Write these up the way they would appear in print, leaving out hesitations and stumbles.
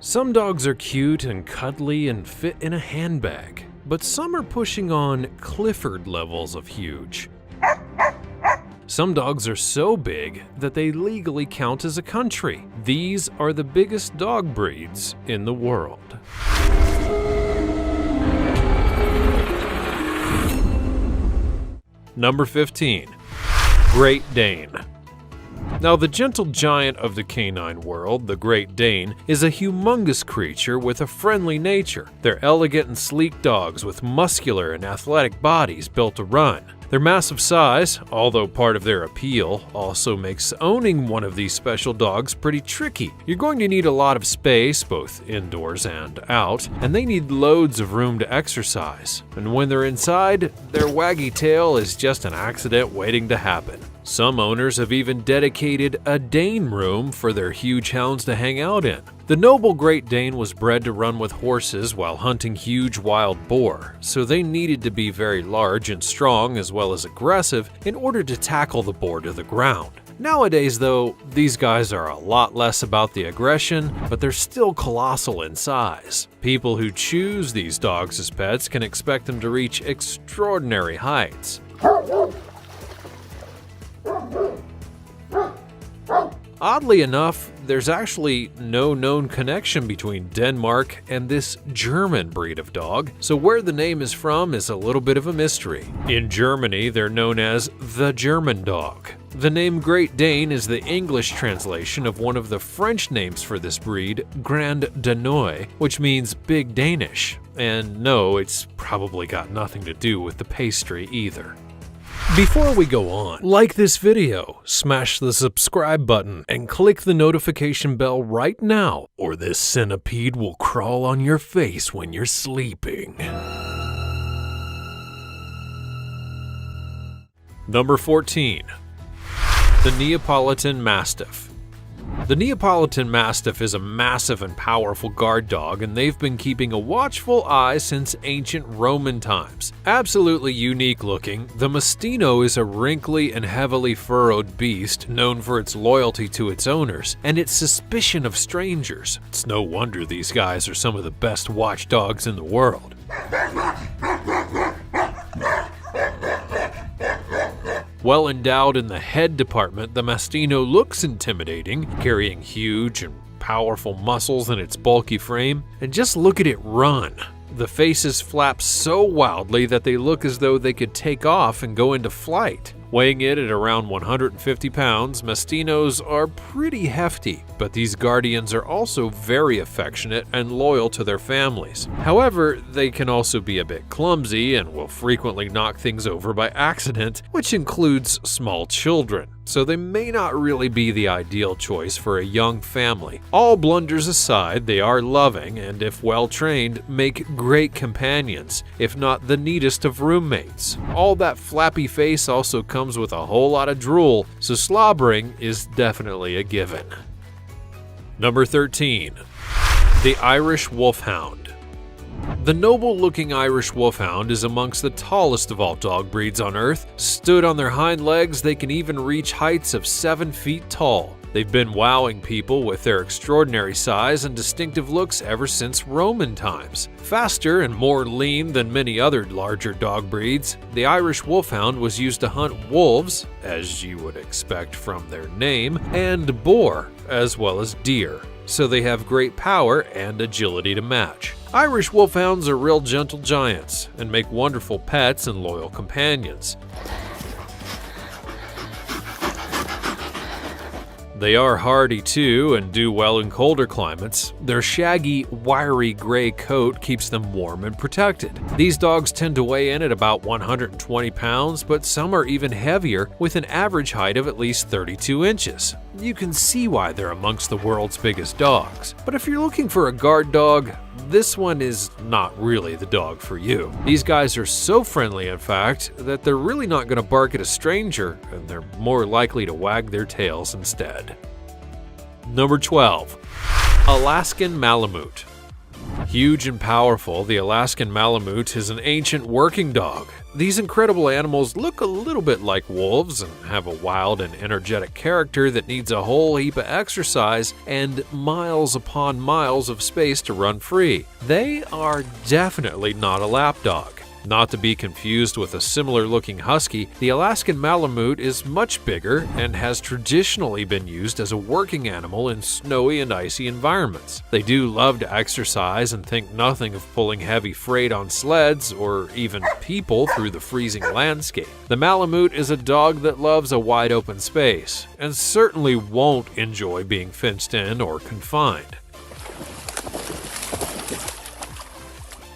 Some dogs are cute and cuddly and fit in a handbag, but some are pushing on Clifford levels of huge. Some dogs are so big that they legally count as a country. These are the biggest dog breeds in the world. Number 15. Great Dane. Now, the gentle giant of the canine world, the Great Dane, is a humongous creature with a friendly nature. They're elegant and sleek dogs with muscular and athletic bodies built to run. Their massive size, although part of their appeal, also makes owning one of these special dogs pretty tricky. You're going to need a lot of space, both indoors and out, and they need loads of room to exercise. And when they're inside, their waggy tail is just an accident waiting to happen. Some owners have even dedicated a Dane room for their huge hounds to hang out in. The noble Great Dane was bred to run with horses while hunting huge wild boar, so they needed to be very large and strong as well as aggressive in order to tackle the boar to the ground. Nowadays, though, these guys are a lot less about the aggression, but they're still colossal in size. People who choose these dogs as pets can expect them to reach extraordinary heights. Oddly enough, there's actually no known connection between Denmark and this German breed of dog, so where the name is from is a little bit of a mystery. In Germany, they're known as the German dog. The name Great Dane is the English translation of one of the French names for this breed, Grand Danois, which means Big Danish. And no, it's probably got nothing to do with the pastry either. Before we go on, like this video, smash the subscribe button, and click the notification bell right now, or this centipede will crawl on your face when you're sleeping. Number 14. The Neapolitan Mastiff. The Neapolitan Mastiff is a massive and powerful guard dog, and they've been keeping a watchful eye since ancient Roman times. Absolutely unique looking, the Mastino is a wrinkly and heavily furrowed beast known for its loyalty to its owners and its suspicion of strangers. It's no wonder these guys are some of the best watchdogs in the world. Well endowed in the head department, the Mastino looks intimidating, carrying huge and powerful muscles in its bulky frame. And just look at it run. The faces flap so wildly that they look as though they could take off and go into flight. Weighing in at around 150 pounds, Mastinos are pretty hefty, but these guardians are also very affectionate and loyal to their families. However, they can also be a bit clumsy and will frequently knock things over by accident, which includes small children, so they may not really be the ideal choice for a young family. All blunders aside, they are loving and, if well trained, make great companions, if not the neatest of roommates. All that flappy face also comes with a whole lot of drool, so slobbering is definitely a given. Number 13. The Irish Wolfhound. The noble-looking Irish Wolfhound is amongst the tallest of all dog breeds on Earth. Stood on their hind legs, they can even reach heights of 7 feet tall. They've been wowing people with their extraordinary size and distinctive looks ever since Roman times. Faster and more lean than many other larger dog breeds, the Irish Wolfhound was used to hunt wolves, as you would expect from their name, and boar, as well as deer. So they have great power and agility to match. Irish Wolfhounds are real gentle giants and make wonderful pets and loyal companions. They are hardy too and do well in colder climates. Their shaggy, wiry gray coat keeps them warm and protected. These dogs tend to weigh in at about 120 pounds, but some are even heavier with an average height of at least 32 inches. You can see why they're amongst the world's biggest dogs. But if you're looking for a guard dog, this one is not really the dog for you. These guys are so friendly, in fact, that they're really not going to bark at a stranger, and they're more likely to wag their tails instead. Number 12. Alaskan Malamute. Huge and powerful, the Alaskan Malamute is an ancient working dog. These incredible animals look a little bit like wolves and have a wild and energetic character that needs a whole heap of exercise and miles upon miles of space to run free. They are definitely not a lapdog. Not to be confused with a similar-looking husky, the Alaskan Malamute is much bigger and has traditionally been used as a working animal in snowy and icy environments. They do love to exercise and think nothing of pulling heavy freight on sleds or even people through the freezing landscape. The Malamute is a dog that loves a wide open space and certainly won't enjoy being fenced in or confined.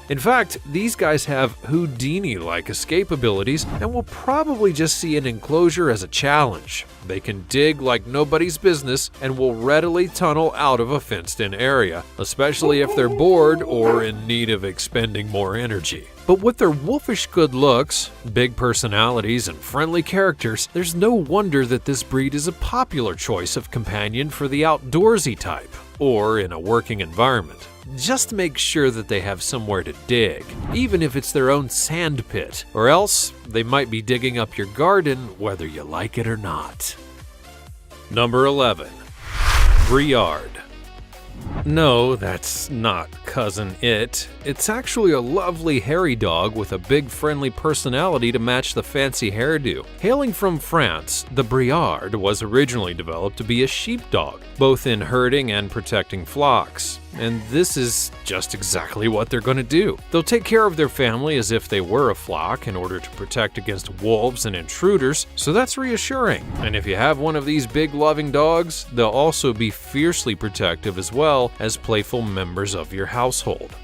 In fact, these guys have Houdini-like escape abilities and will probably just see an enclosure as a challenge. They can dig like nobody's business and will readily tunnel out of a fenced-in area, especially if they're bored or in need of expending more energy. But with their wolfish good looks, big personalities, and friendly characters, there's no wonder that this breed is a popular choice of companion for the outdoorsy type, or in a working environment. Just make sure that they have somewhere to dig, even if it's their own sand pit, or else they might be digging up your garden whether you like it or not. Number 11. Briard. No, that's not Cousin It. It's actually a lovely hairy dog with a big friendly personality to match the fancy hairdo. Hailing from France, the Briard was originally developed to be a sheepdog, both in herding and protecting flocks. And this is just exactly what they're going to do. They'll take care of their family as if they were a flock in order to protect against wolves and intruders, so that's reassuring. And if you have one of these big loving dogs, they'll also be fiercely protective as well as playful members of your household.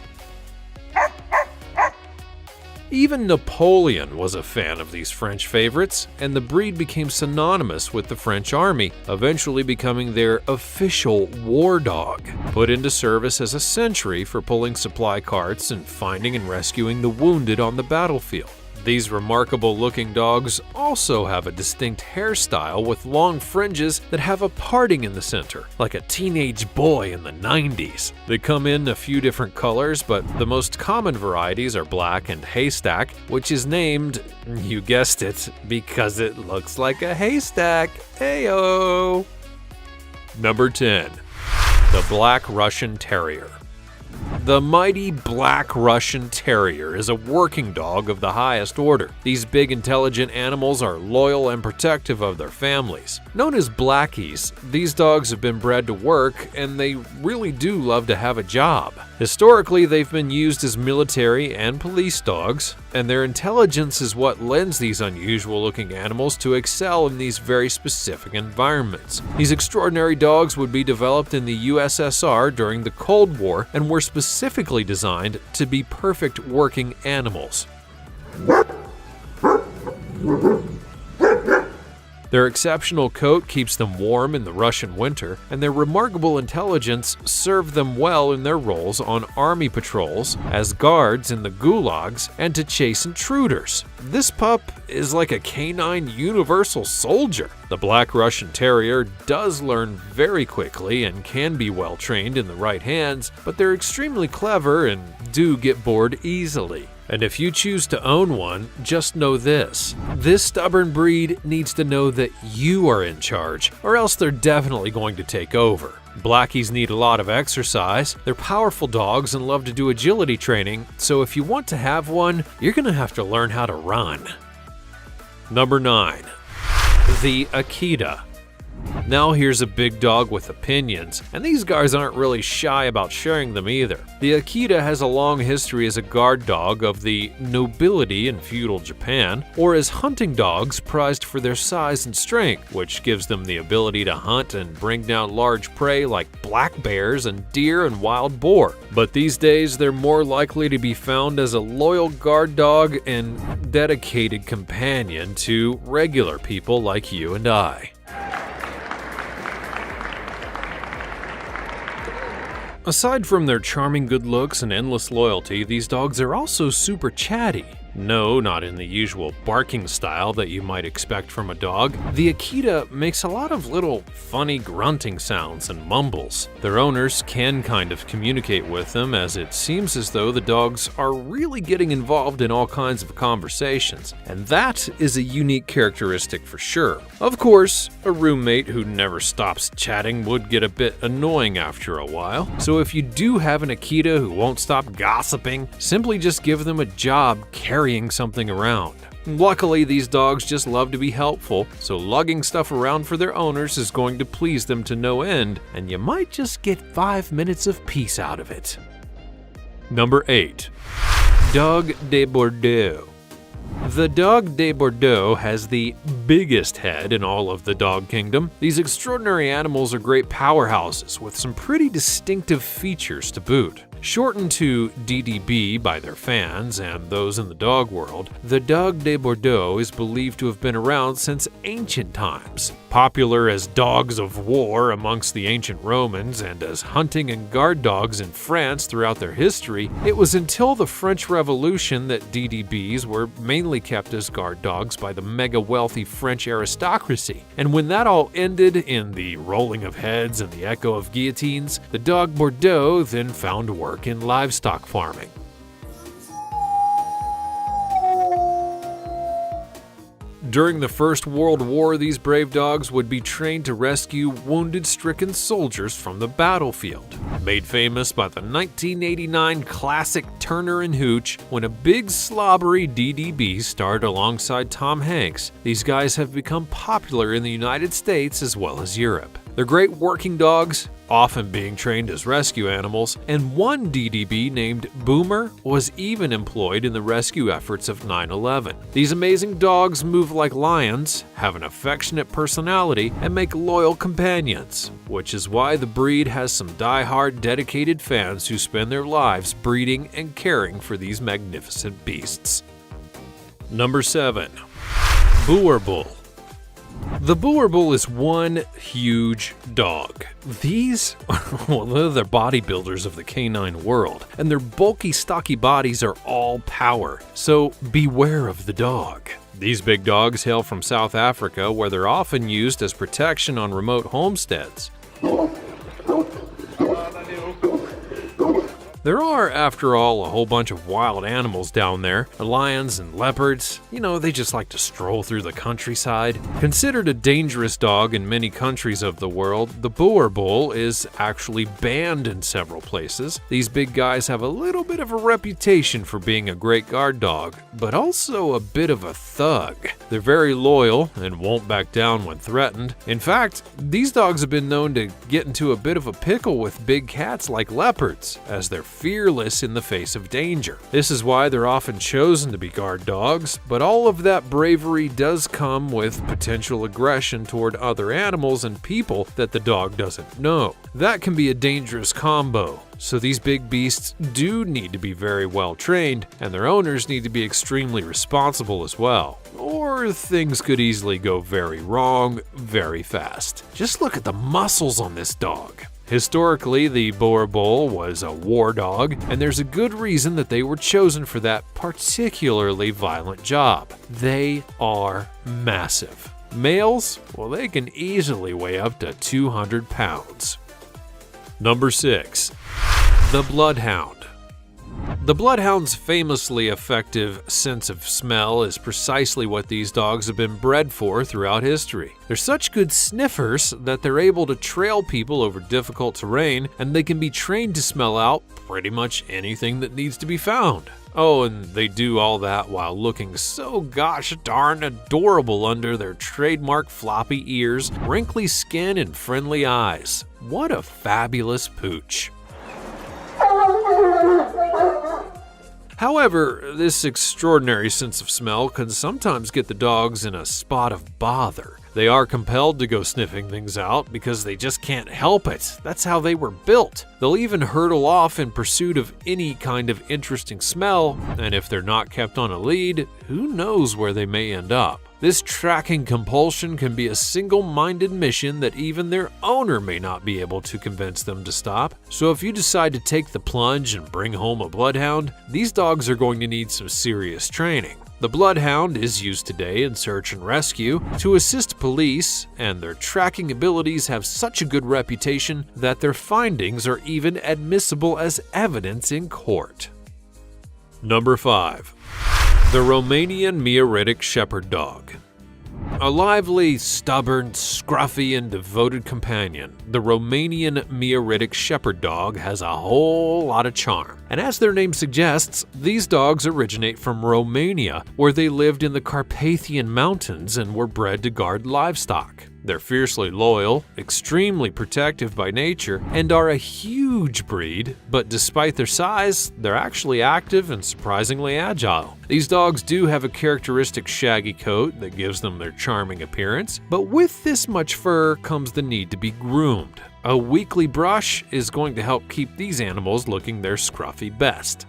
Even Napoleon was a fan of these French favorites, and the breed became synonymous with the French army, eventually becoming their official war dog, put into service as a sentry for pulling supply carts and finding and rescuing the wounded on the battlefield. These remarkable-looking dogs also have a distinct hairstyle with long fringes that have a parting in the center, like a teenage boy in the 90s. They come in a few different colors, but the most common varieties are black and haystack, which is named, you guessed it, because it looks like a haystack. Heyo! Number 10. The Black Russian Terrier. The mighty Black Russian Terrier is a working dog of the highest order. These big, intelligent animals are loyal and protective of their families. Known as Blackies, these dogs have been bred to work, and they really do love to have a job. Historically, they've been used as military and police dogs, and their intelligence is what lends these unusual-looking animals to excel in these very specific environments. These extraordinary dogs would be developed in the USSR during the Cold War and were specifically designed to be perfect working animals. Their exceptional coat keeps them warm in the Russian winter, and their remarkable intelligence served them well in their roles on army patrols, as guards in the gulags, and to chase intruders. This pup is like a canine universal soldier. The Black Russian Terrier does learn very quickly and can be well trained in the right hands, but they're extremely clever and do get bored easily. And if you choose to own one, just know this stubborn breed needs to know that you are in charge, or else they're definitely going to take over. Blackies need a lot of exercise, they're powerful dogs and love to do agility training, so if you want to have one, you're going to have to learn how to run. Number 9. The Akita. Now here's a big dog with opinions, and these guys aren't really shy about sharing them either. The Akita has a long history as a guard dog of the nobility in feudal Japan, or as hunting dogs prized for their size and strength, which gives them the ability to hunt and bring down large prey like black bears and deer and wild boar. But these days, they're more likely to be found as a loyal guard dog and dedicated companion to regular people like you and I. Aside from their charming good looks and endless loyalty, these dogs are also super chatty. No, not in the usual barking style that you might expect from a dog. The Akita makes a lot of little funny grunting sounds and mumbles. Their owners can kind of communicate with them, as it seems as though the dogs are really getting involved in all kinds of conversations, and that is a unique characteristic for sure. Of course, a roommate who never stops chatting would get a bit annoying after a while, so if you do have an Akita who won't stop gossiping, simply just give them a job carrying something around. Luckily, these dogs just love to be helpful, so lugging stuff around for their owners is going to please them to no end, and you might just get 5 minutes of peace out of it. Number 8. Dogue de Bordeaux. The Dogue de Bordeaux has the biggest head in all of the dog kingdom. These extraordinary animals are great powerhouses with some pretty distinctive features to boot. Shortened to DDB by their fans and those in the dog world, the Dogue de Bordeaux is believed to have been around since ancient times. Popular as dogs of war amongst the ancient Romans and as hunting and guard dogs in France throughout their history, it was until the French Revolution that DDBs were mainly kept as guard dogs by the mega-wealthy French aristocracy. And when that all ended in the rolling of heads and the echo of guillotines, the Dogue Bordeaux then found work in livestock farming. During the First World War, these brave dogs would be trained to rescue wounded, stricken soldiers from the battlefield. Made famous by the 1989 classic Turner and Hooch, when a big slobbery DDB starred alongside Tom Hanks, these guys have become popular in the United States as well as Europe. They're great working dogs, often being trained as rescue animals, and one DDB named Boomer was even employed in the rescue efforts of 9/11. These amazing dogs move like lions, have an affectionate personality, and make loyal companions, which is why the breed has some die-hard dedicated fans who spend their lives breeding and caring for these magnificent beasts. Number 7. Boer Bull. The Boer Bull is one huge dog. These, well, they're the bodybuilders of the canine world, and their bulky, stocky bodies are all power, so beware of the dog. These big dogs hail from South Africa, where they're often used as protection on remote homesteads. There are, after all, a whole bunch of wild animals down there. The lions and leopards, they just like to stroll through the countryside. Considered a dangerous dog in many countries of the world, the Boer Bull is actually banned in several places. These big guys have a little bit of a reputation for being a great guard dog, but also a bit of a thug. They're very loyal and won't back down when threatened. In fact, these dogs have been known to get into a bit of a pickle with big cats like leopards, as they're fearless in the face of danger. This is why they're often chosen to be guard dogs, but all of that bravery does come with potential aggression toward other animals and people that the dog doesn't know. That can be a dangerous combo. So these big beasts do need to be very well trained, and their owners need to be extremely responsible as well. Or things could easily go very wrong very fast. Just look at the muscles on this dog. Historically, the Boer Bull was a war dog, and there's a good reason that they were chosen for that particularly violent job. They are massive. Males, well, they can easily weigh up to 200 pounds. Number 6. The Bloodhound. The Bloodhound's famously effective sense of smell is precisely what these dogs have been bred for throughout history. They're such good sniffers that they're able to trail people over difficult terrain, and they can be trained to smell out pretty much anything that needs to be found. Oh, and they do all that while looking so gosh darn adorable under their trademark floppy ears, wrinkly skin, and friendly eyes. What a fabulous pooch. However, this extraordinary sense of smell can sometimes get the dogs in a spot of bother. They are compelled to go sniffing things out because they just can't help it. That's how they were built. They'll even hurtle off in pursuit of any kind of interesting smell, and if they're not kept on a lead, who knows where they may end up. This tracking compulsion can be a single-minded mission that even their owner may not be able to convince them to stop. So if you decide to take the plunge and bring home a bloodhound, these dogs are going to need some serious training. The bloodhound is used today in search and rescue to assist police, and their tracking abilities have such a good reputation that their findings are even admissible as evidence in court. Number 5. The Romanian Meioretic Shepherd Dog. A lively, stubborn, scruffy, and devoted companion, the Romanian Meioretic Shepherd Dog has a whole lot of charm. And as their name suggests, these dogs originate from Romania, where they lived in the Carpathian Mountains and were bred to guard livestock. They're fiercely loyal, extremely protective by nature, and are a huge breed, but despite their size, they're actually active and surprisingly agile. These dogs do have a characteristic shaggy coat that gives them their charming appearance, but with this much fur comes the need to be groomed. A weekly brush is going to help keep these animals looking their scruffy best.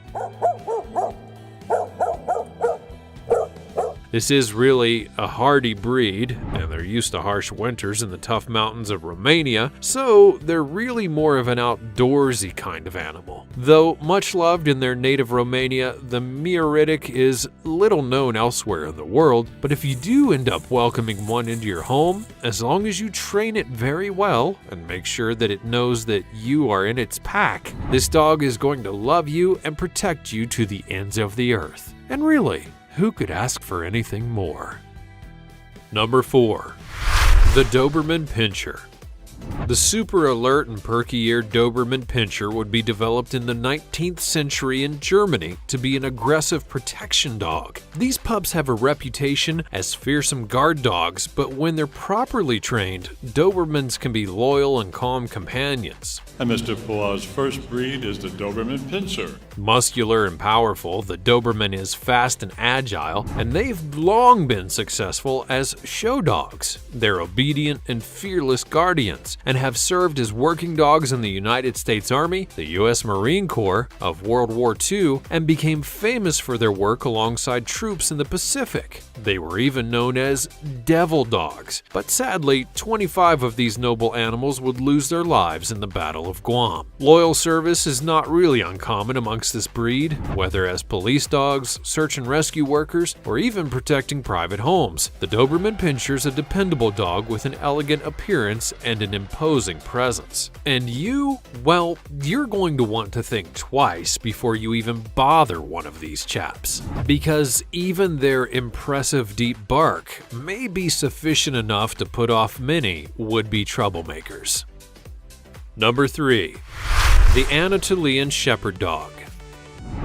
This is really a hardy breed, and they're used to harsh winters in the tough mountains of Romania, so they're really more of an outdoorsy kind of animal. Though much loved in their native Romania, the Meioretic is little known elsewhere in the world, but if you do end up welcoming one into your home, as long as you train it very well and make sure that it knows that you are in its pack, this dog is going to love you and protect you to the ends of the earth. And really, who could ask for anything more? Number 4. The Doberman Pinscher. The super alert and perky-eared Doberman Pinscher would be developed in the 19th century in Germany to be an aggressive protection dog. These pups have a reputation as fearsome guard dogs, but when they're properly trained, Dobermans can be loyal and calm companions. And Mr. Paul's first breed is the Doberman Pinscher. Muscular and powerful, the Doberman is fast and agile, and they've long been successful as show dogs. They're obedient and fearless guardians, and have served as working dogs in the United States Army, the U.S. Marine Corps of World War II, and became famous for their work alongside troops in the Pacific. They were even known as devil dogs, but sadly, 25 of these noble animals would lose their lives in the Battle of Guam. Loyal service is not really uncommon amongst this breed, whether as police dogs, search and rescue workers, or even protecting private homes. The Doberman Pinscher is a dependable dog with an elegant appearance and an imposing presence. And you, well, you're going to want to think twice before you even bother one of these chaps, because even their impressive deep bark may be sufficient enough to put off many would-be troublemakers. Number 3. The Anatolian Shepherd Dog.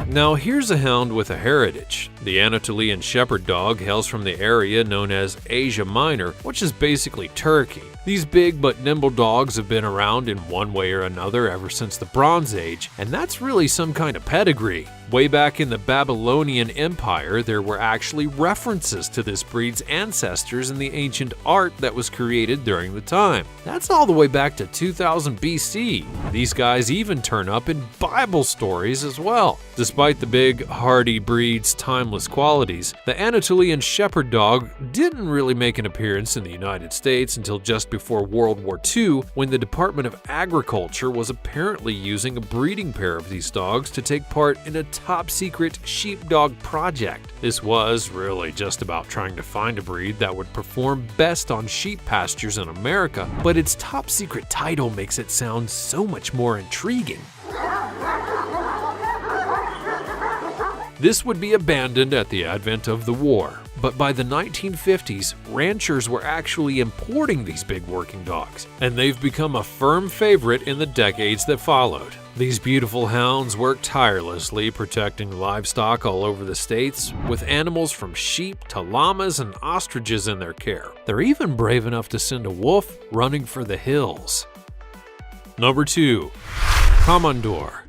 Now here's a hound with a heritage. The Anatolian Shepherd Dog hails from the area known as Asia Minor, which is basically Turkey. These big but nimble dogs have been around in one way or another ever since the Bronze Age, and that's really some kind of pedigree. Way back in the Babylonian Empire, there were actually references to this breed's ancestors in the ancient art that was created during the time. That's all the way back to 2000 BC. These guys even turn up in Bible stories as well. Despite the big, hardy breed's timeless qualities, the Anatolian Shepherd Dog didn't really make an appearance in the United States until just before World War II, when the Department of Agriculture was apparently using a breeding pair of these dogs to take part in a top-secret sheepdog project. This was really just about trying to find a breed that would perform best on sheep pastures in America, but its top-secret title makes it sound so much more intriguing. This would be abandoned at the advent of the war, but by the 1950s, ranchers were actually importing these big working dogs, and they've become a firm favorite in the decades that followed. These beautiful hounds work tirelessly protecting livestock all over the states, with animals from sheep to llamas and ostriches in their care. They're even brave enough to send a wolf running for the hills. Number 2. Komondor.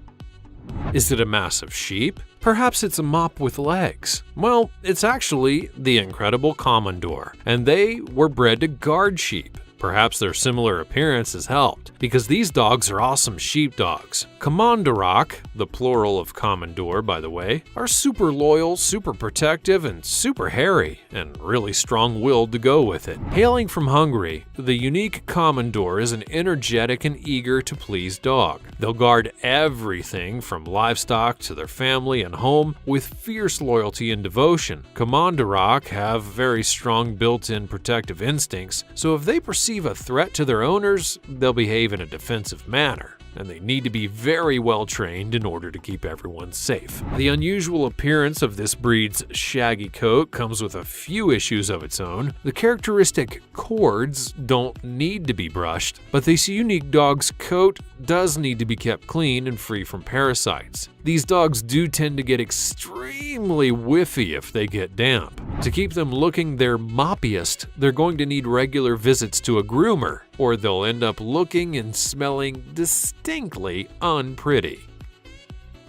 Is it a massive sheep? Perhaps it's a mop with legs. Well, it's actually the incredible Komondor, and they were bred to guard sheep. Perhaps their similar appearance has helped, because these dogs are awesome sheepdogs. Komondorok, the plural of Komondor by the way, are super loyal, super protective, and super hairy, and really strong-willed to go with it. Hailing from Hungary, the unique Komondor is an energetic and eager-to-please dog. They'll guard everything from livestock to their family and home with fierce loyalty and devotion. Komondorok have very strong built-in protective instincts, so if they perceive a threat to their owners, they'll behave in a defensive manner, and they need to be very well trained in order to keep everyone safe. The unusual appearance of this breed's shaggy coat comes with a few issues of its own. The characteristic cords don't need to be brushed, but this unique dog's coat does need to be kept clean and free from parasites. These dogs do tend to get extremely whiffy if they get damp. To keep them looking their moppiest, they're going to need regular visits to a groomer, or they'll end up looking and smelling distinctly unpretty.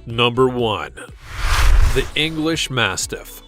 Number 1. The English Mastiff.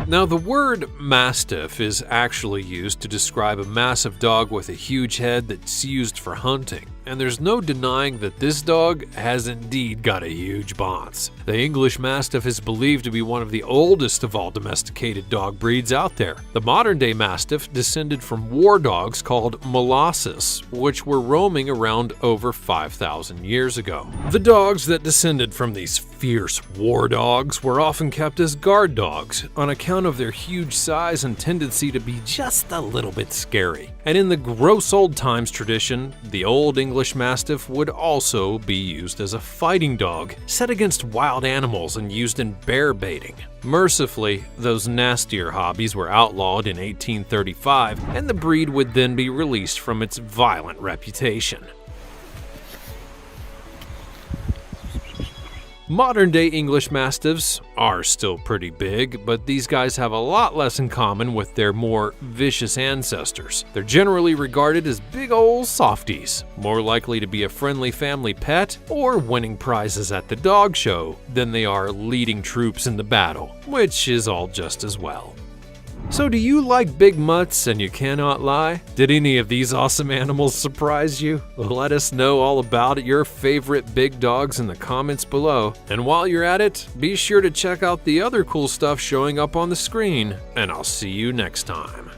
Now, the word mastiff is actually used to describe a massive dog with a huge head that's used for hunting, and there's no denying that this dog has indeed got a huge bonce. The English Mastiff is believed to be one of the oldest of all domesticated dog breeds out there. The modern-day Mastiff descended from war dogs called Molossus, which were roaming around over 5,000 years ago. The dogs that descended from these fierce war dogs were often kept as guard dogs on account of their huge size and tendency to be just a little bit scary. And in the gross old times tradition, the old English Mastiff would also be used as a fighting dog, set against wild animals and used in bear baiting. Mercifully, those nastier hobbies were outlawed in 1835, and the breed would then be released from its violent reputation. Modern-day English Mastiffs are still pretty big, but these guys have a lot less in common with their more vicious ancestors. They're generally regarded as big ol' softies, more likely to be a friendly family pet or winning prizes at the dog show than they are leading troops in the battle, which is all just as well. So do you like big mutts and you cannot lie? Did any of these awesome animals surprise you? Let us know all about your favorite big dogs in the comments below. And while you're at it, be sure to check out the other cool stuff showing up on the screen, and I'll see you next time.